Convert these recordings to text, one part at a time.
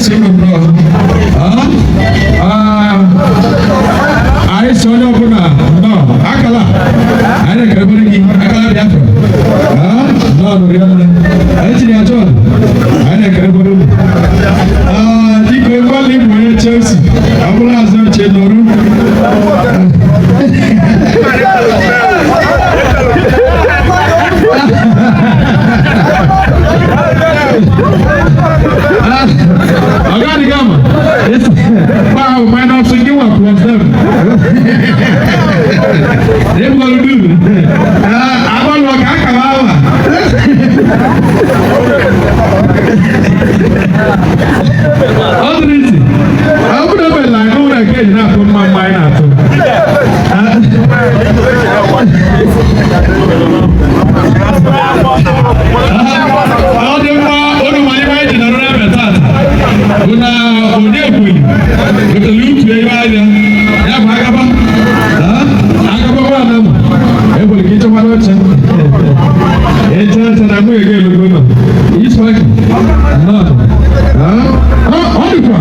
esi m bro. Anyị si onye ọbụla nọ akala anyị na-ekerebere gị akala Biafra nọ nụrụ ya nne anyị tiri ya John anyị na-ekerebere unu dịka ịgbalị bụ onye Chelsea ọbụla azụ oche nọrụ Agadi Gama. Wow, my not so give up was them. They will do. I want to work I would have been like, oh, I can't not put my mind out. Una odekwi lutu ya ya ya agaba agaba bana mu ebo likicho malocha echa na mu ege lugono iswaki no ondikwa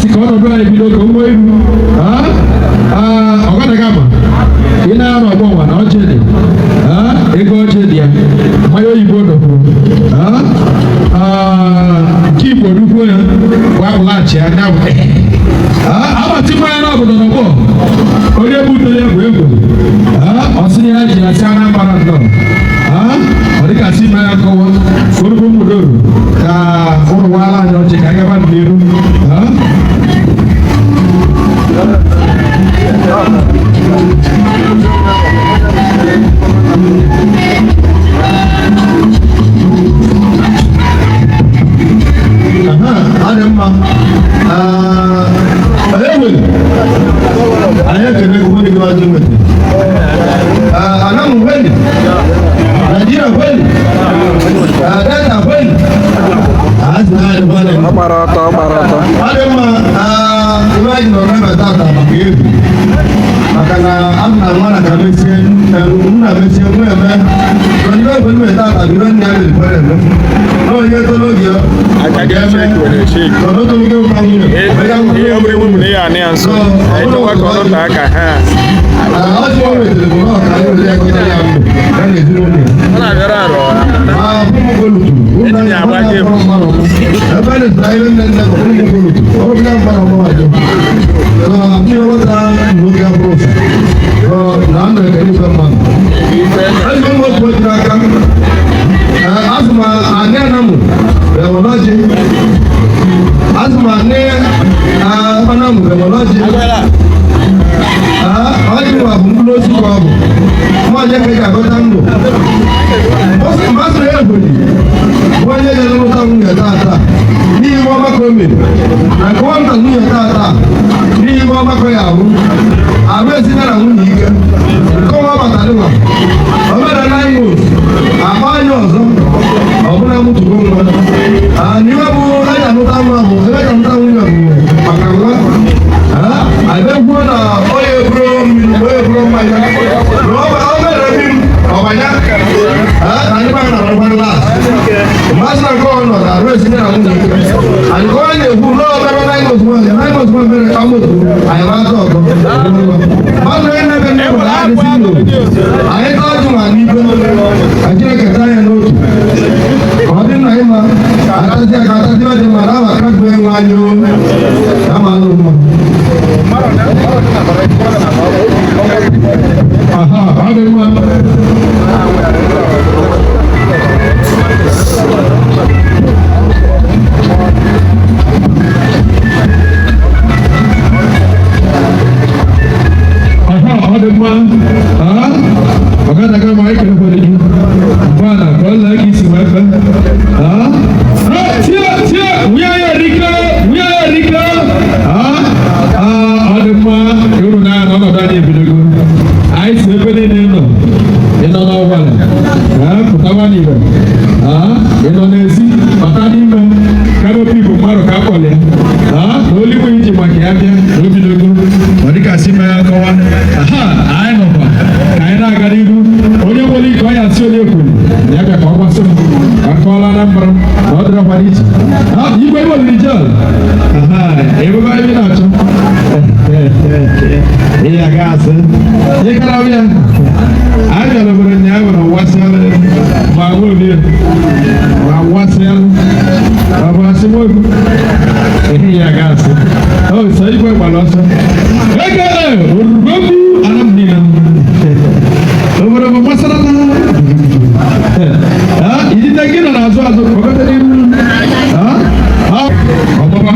sikono bla ibido ko mo iru ogana gama ina ro gbo wa na ochede ego ochede ya mayo ibodo kipo dupo ya wa ulachi ana abati ma na obodo no bo onye buto ya bụ ego osini ya ji asa na mara ndo odika si ma ya kowo korugo mudoro ka uru wala nyo je ka gaba ndiru Ademma aya kene ko ni gwa jumbe ana mweli Nigeria kweli data kweli azna bale barata ademma imagine no na data mabiru makana amna mwana kabisa mna bese mweme ndio kweli data ndio ni ale pale no yeto logio akageme no to logio kanyo omre mu ne ya ne anso to wa ko ta ka ha ajo we de ko ka yo le ko ya mu ne zero ne ala gara ro mu golu una ya ba ke abale driver ne ko mu golu o na ba mo ajo mi o ta no ga prosa na na ke ni ba man ai mo ko ta ka asma ane namu remology asma ne anamu remology ọjọ́ wa fún ló sí wa bò wọ́n jẹ́ kẹjọ àkọ́tà ń lò ó sì má sọ yẹ́ ìbòdì wọ́n jẹ́ jẹ́ lọ́wọ́ táwọn yẹ̀ tààtà ní ìwọ́n bá kọ́ mi àkọ́ wọ́n tàn ní yẹ̀ tààtà ní ìwọ́n bá kọ́ yàwó àbẹ́ sí náà àwọn yìí kẹ́ kọ́ wọ́n bàtà ní wà ọ̀bẹ̀rẹ̀ láì wò àbáyọ̀ ọ̀zọ́ ọ̀bùnà mú tùkú wọn àníwá bó láyà ló táwọn àbò ẹgbẹ́ kan táwọn yẹ̀ bò àkàwọ́ àbẹ́gbọ́n náà oye bro maya lọ́wọ́ ọ̀bẹ̀rẹ̀ mi ọ̀bànyá àníbà náà lọ́wọ́ láti màsà kọ́ ọ̀nà àrùn èsì ní àwọn ènìyàn àníkọ́ ẹ̀ lè fún lọ́wọ́ bẹ́ẹ̀ náà ìmọ̀sùnmọ̀ bẹ̀rẹ̀ kámọ́tò àyẹ̀wò àtọ̀ ọ̀tọ̀ màsà ẹ̀ náà bẹ̀rẹ̀ wọ̀ láti sí ìlò àyẹ̀tọ́jú wà ní ibẹ̀ àjẹ́ kẹta yẹn lóòtù ọdún náà ìmọ̀ àtàtì àkàtàtì wà dé màrà wà kágbé wọn yó àmà ló mọ̀. Aha, ọdún mọ̀. Wakati kama hiki na kwa nini bana kwa lagi si wewe tia rika adema yoro na no dani bidogo ai sebene neno eno na wala kutawani we eno nezi matani me kama pipo maro kakole no lipo nje mwakiambia no bidogo wadika sima yako wa ai no ba kaina garibu onye woli ko ya si ole ku ya ka ko waso akola nambro ọdụrụ ọkwa n'iche igwe iwe olili jọl ebube anyị na-achọ ihe aga asị ịkara ọbịa anyị bịara obodo ụnyaahụ na wasịalụ ma nwa olie ma wasịalụ ma bụ asị nwoke ihe aga asị o sọ igwe gbara ọsọ ekele orugombu anam niile obodo bụ masarata idite gị nọ n'azụ azụ kpọkọta n'ihu ọgbaba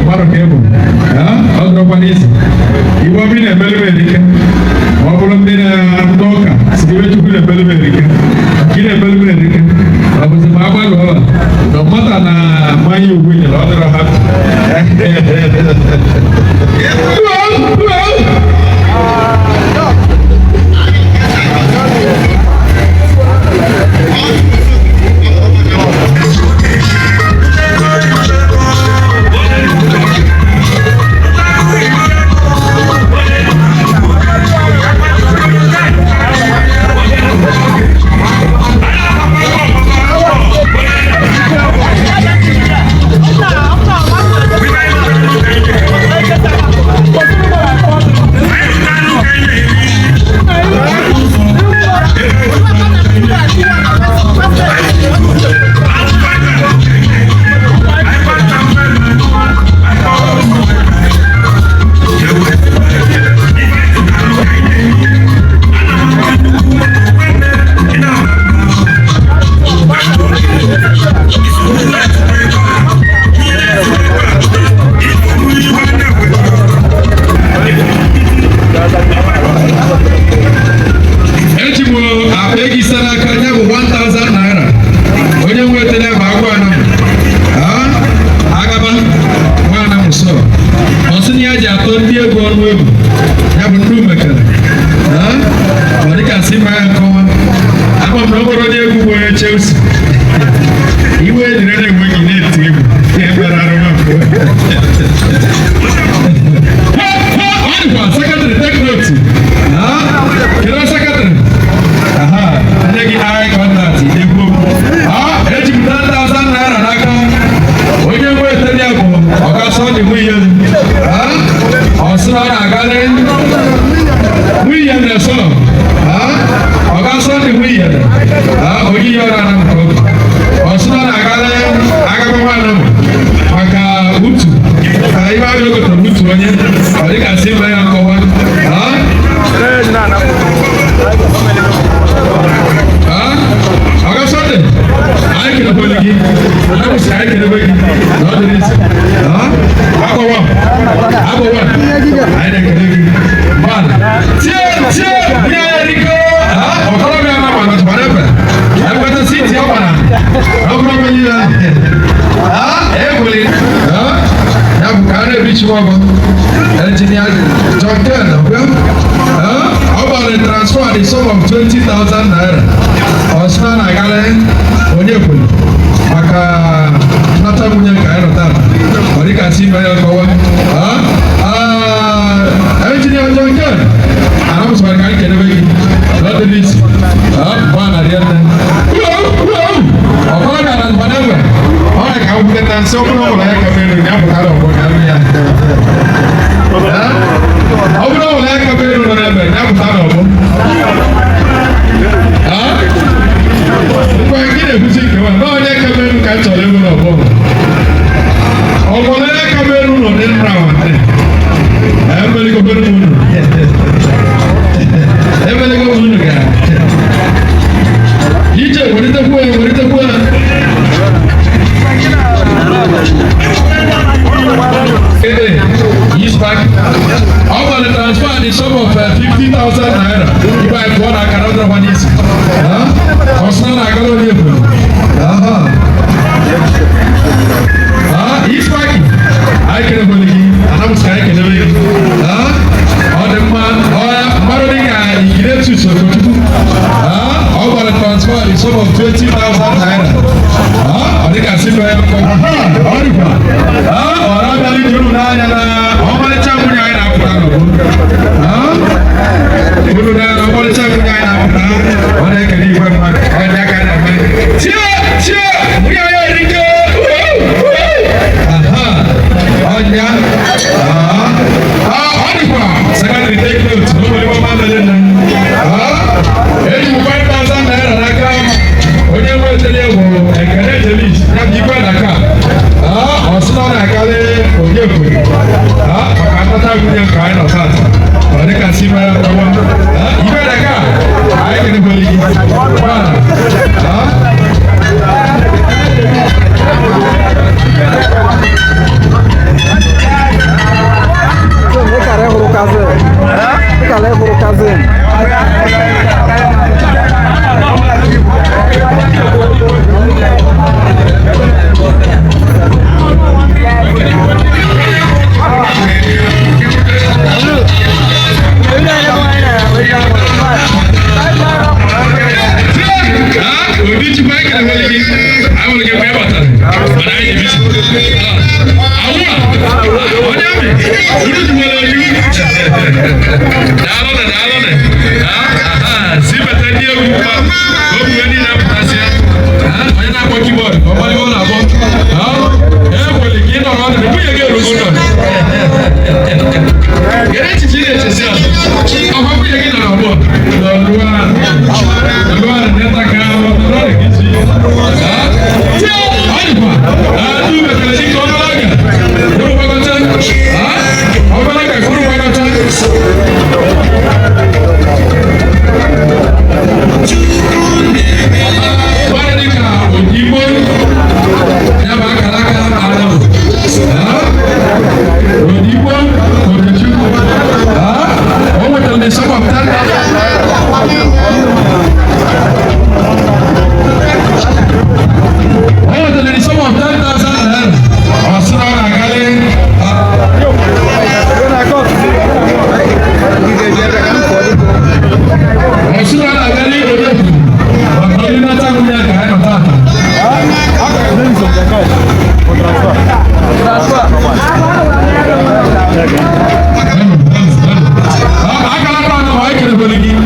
gbarụ ka ịbụ ọ dụrọkwa n'isi iwe ọbụ na-emelebe erike ma ọ bụrụ ndị na-atụ ụka si iwe chukwu na-emelebe erike gị na-emelebe erike ọ bụzi ma agbalụ ọla na ọmata na mmanya ugwu nyere ọ dịrọ ha Chelsea. Iwe direne mwenye neti ego. Ebara roma. Wani kwa secretary take note. Kira secretary. Aha. Ndegi ai kontrati ego. Eji mtanda sana na naka. Oje mwe tani ako. Oga so ni mwiye. Osra na gale. Mwiye na so. Oga so ni mwiye. Ogi yora na mko. Osuna na gale agaba wana maka utu. Iba yo ko to utu onye. Ori ka se ba ya ko wa. Oga so de. Ai ke ko ligi. Na ko sai ke be. No de this. Ako wa. Ai de ke ligi. Man. Tie. Ya riko. Okoro be na ma na tbarebe. Agora sim, sim, para. Vamos para menina. Egoli. Ya bukane bicho baba. Engineer John Turner, about the transfer the sum of 20,000 naira. Osman agale onyekwe. Maka nata munya kairo tata. Orika simba ya kwa. Engineer John Turner. Anamu swali kali kenebe. Not the least. Bana riana. Ọkọ na na banana. Ọ̀rẹ́ ka bu teta nse ọbụla ọbụla ya kabere ya pụtara ọgbọ ya ya. Ọbụla ọbụla ya kabere nọ n'ebe ya pụtara ọgbọ. Ngwa gị na-ebuzi nke nwa na onye kabere ka chọrọ ịbụ n'ọgbọ. Ọgbọ na ya kabere nọ dị nra nwate. Emeli kabere mụnụ. Emeli kabere mụnụ ga. Ije werite kwuo. He's back. I'm going to transfer the sum of 50,000 naira. If I want, I can order one easy. Osman, I got on you. He's back. I can believe. I'm sky can believe. On the man, Maroning, I get to so good. I'm going to transfer the sum of 20,000 naira. I think I see my Tia, we are here. ekele jelis ya igwe daka ọsịna na-akarị onye kwuru maka akpata nwunye nke anyị nọ tata ọ dịka si mere ọwa igwe daka anyị kenekwere gị When you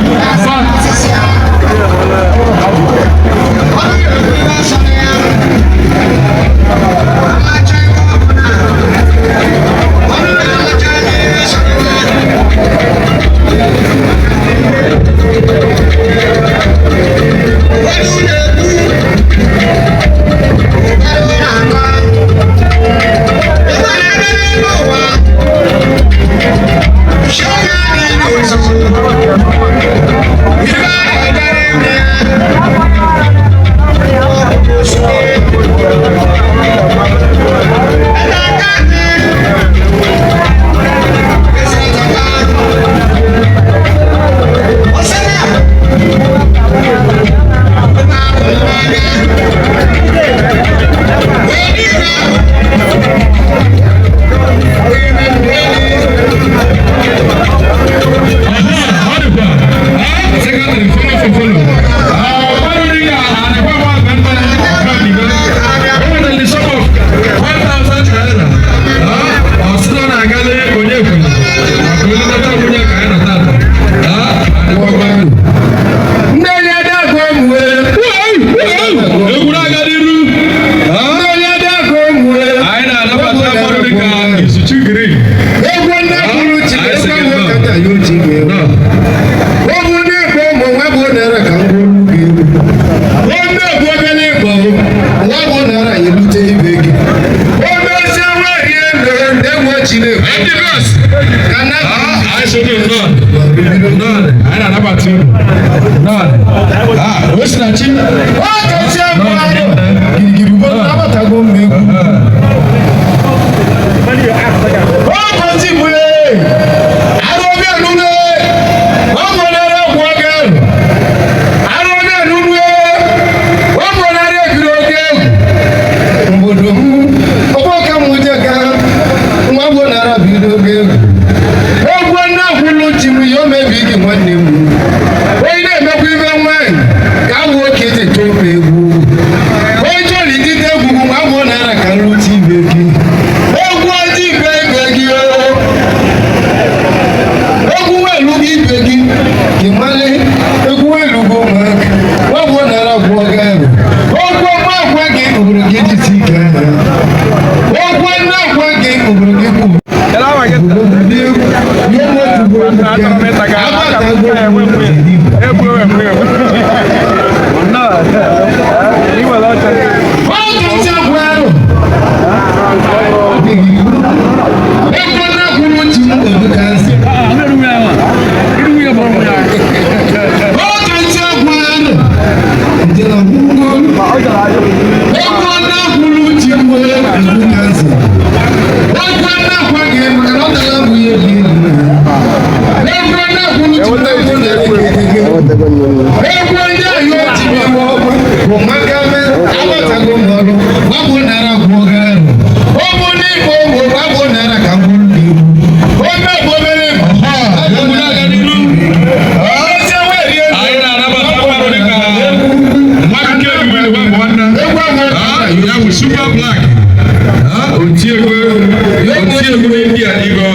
with super black. Otiego India Nigo.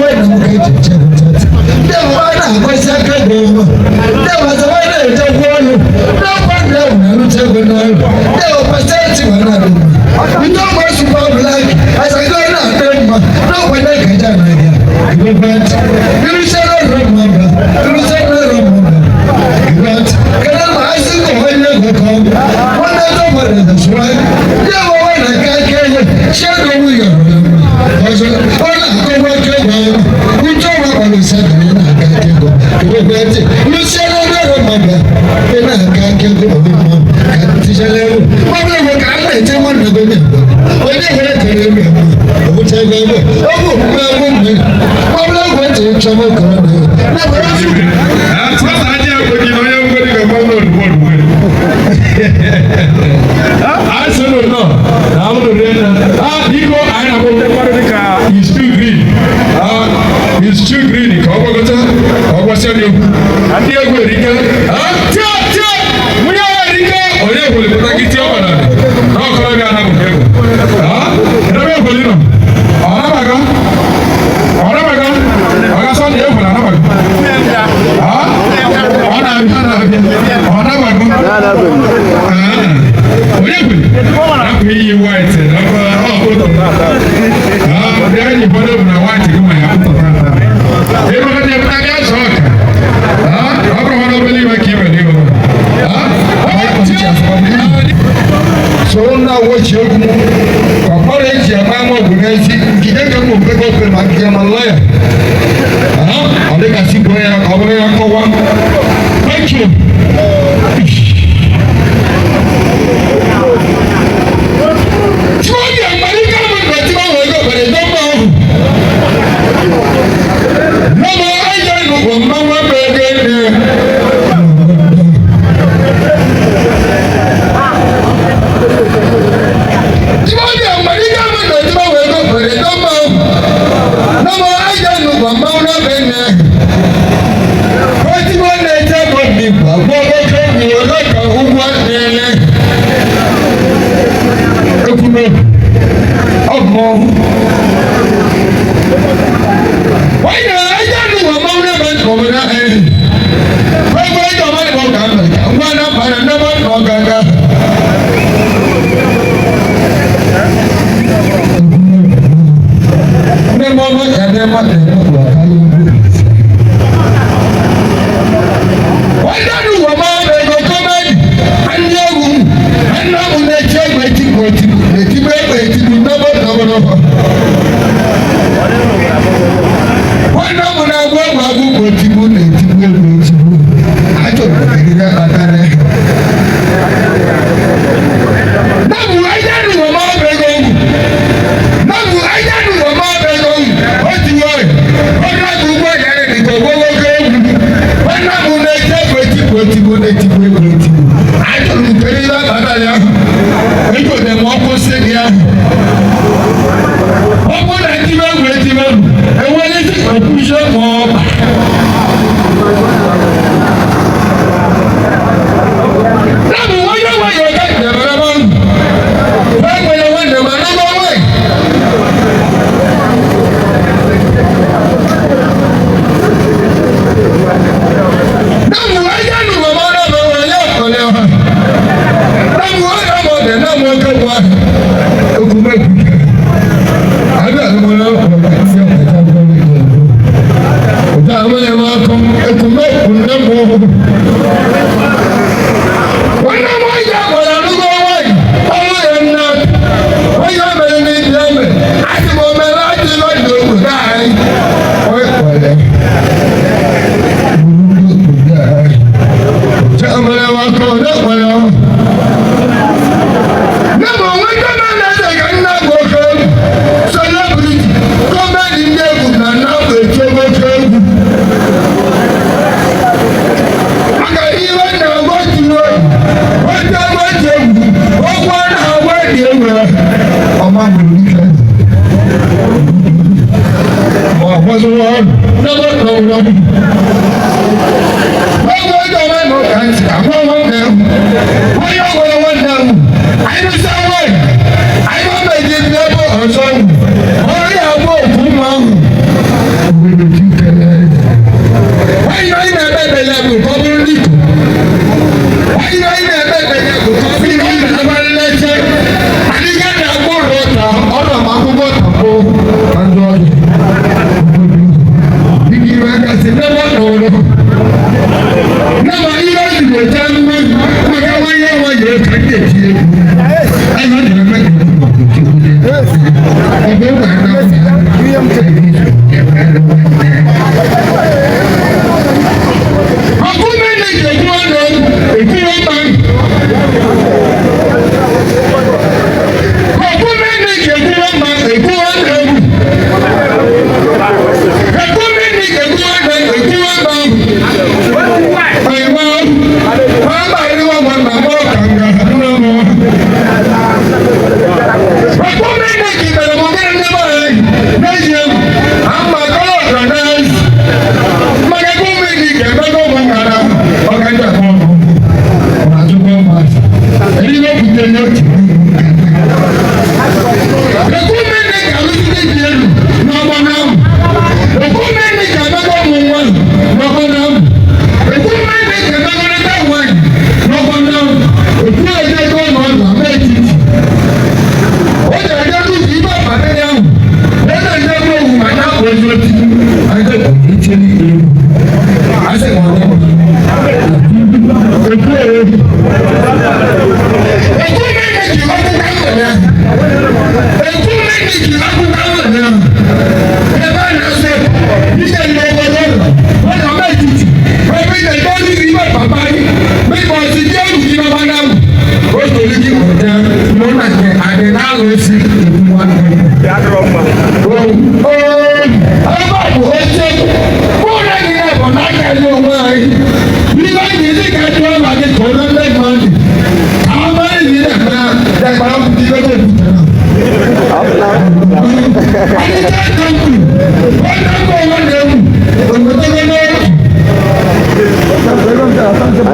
Well, They want to go second. There was a way to one. No one knows to go now. They were presenting another. We don't want to go like as I go now. No one can do it. You say no remember. You say no remember. But can I see the way you come? One of the that's right. You want to get shadow with you. Also, all of the work we don't want to say that you say no remember. Then I can't get the woman. Can't tell you. What do you can't tell one of them? When you get to remember, which I go. Oh, I went to trouble. That's what I do when you know you're going to go on board. I said, no, I'm going to read. You go, I am going to car. He's still green. He's still green. Come on, go to you. And the other Rica. We are Rica. Oh, yeah, we'll put it over. No, I'm so now what you apologize your mama when I see you can't come up with my lawyer. I think I see where I'm going. Thank you.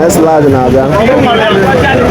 Slide now, yeah.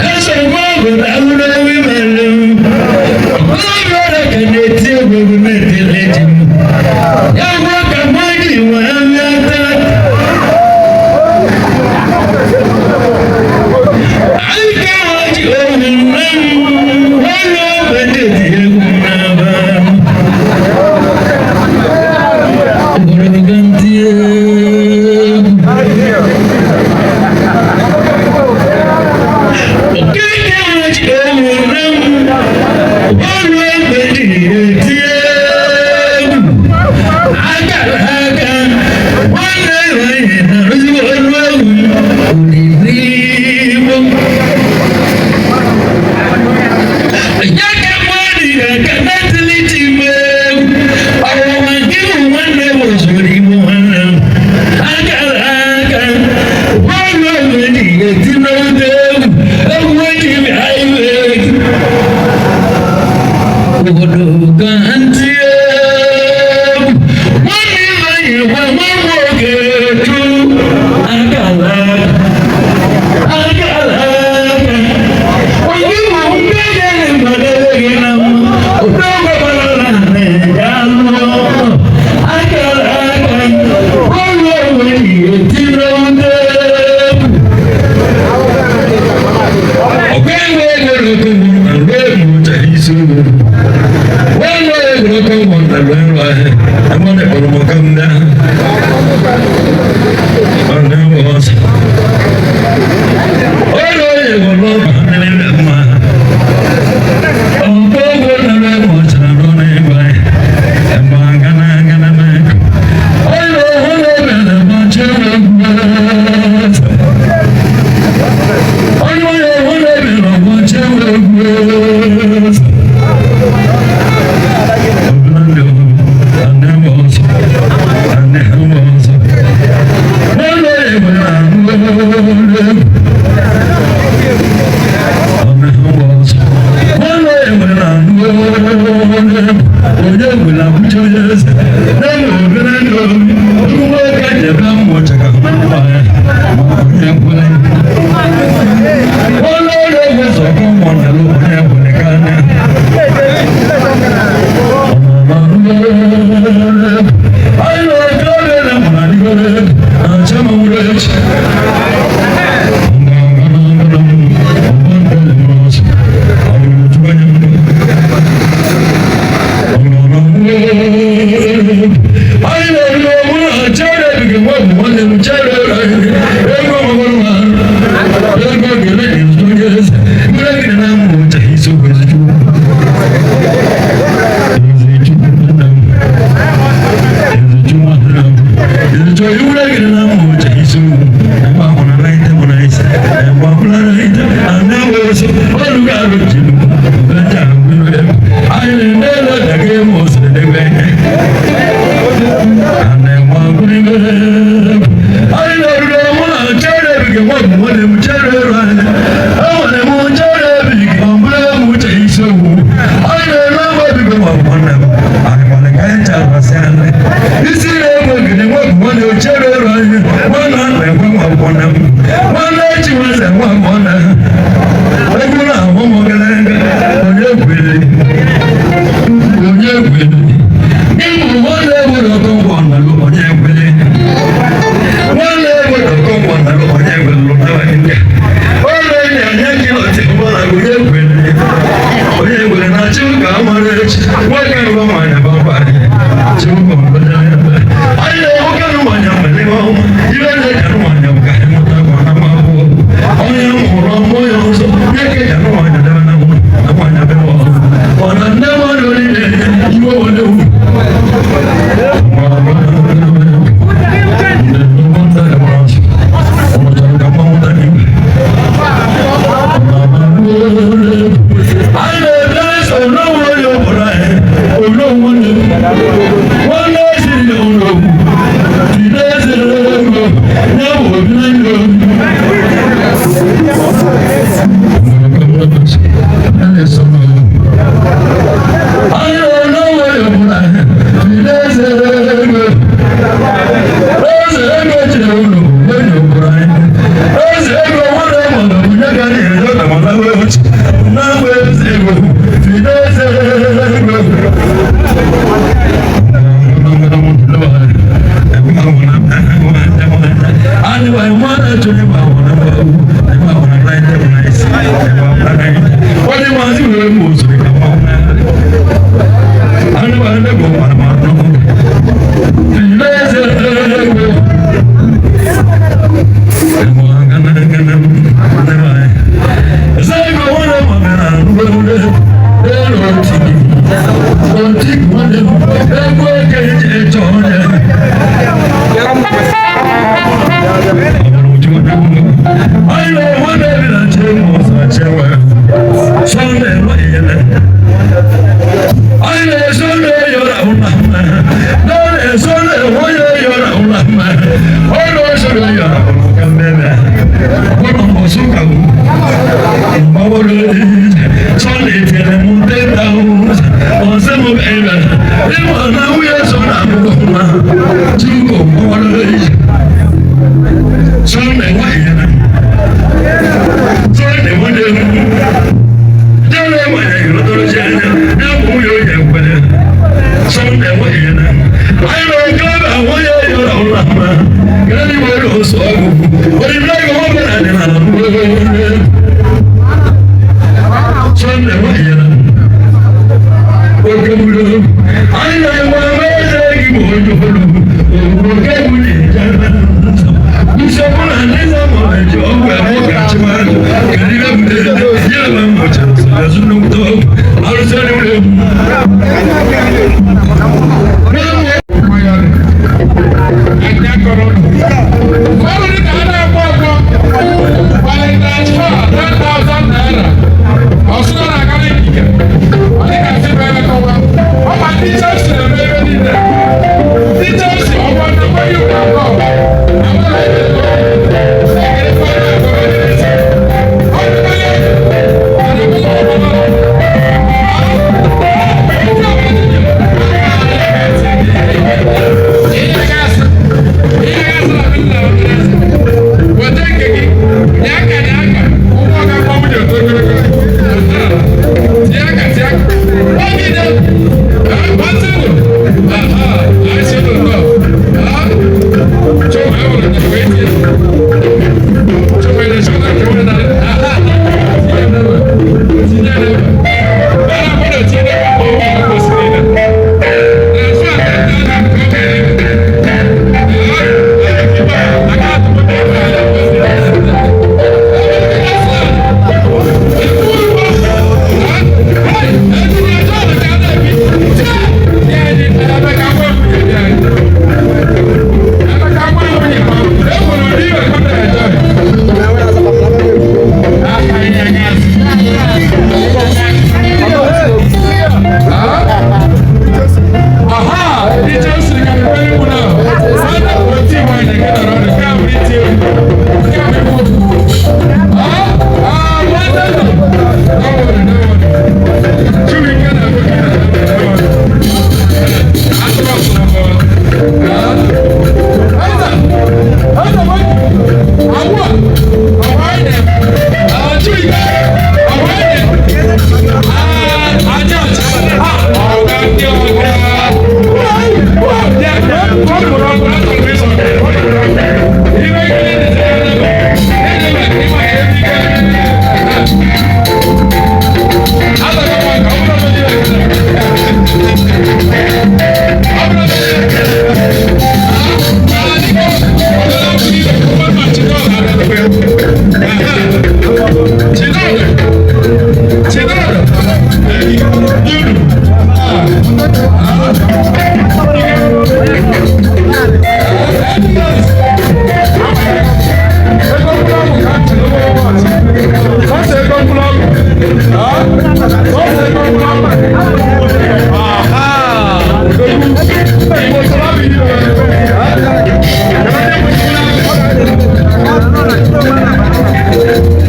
That's a woman, I don't know women.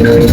I'm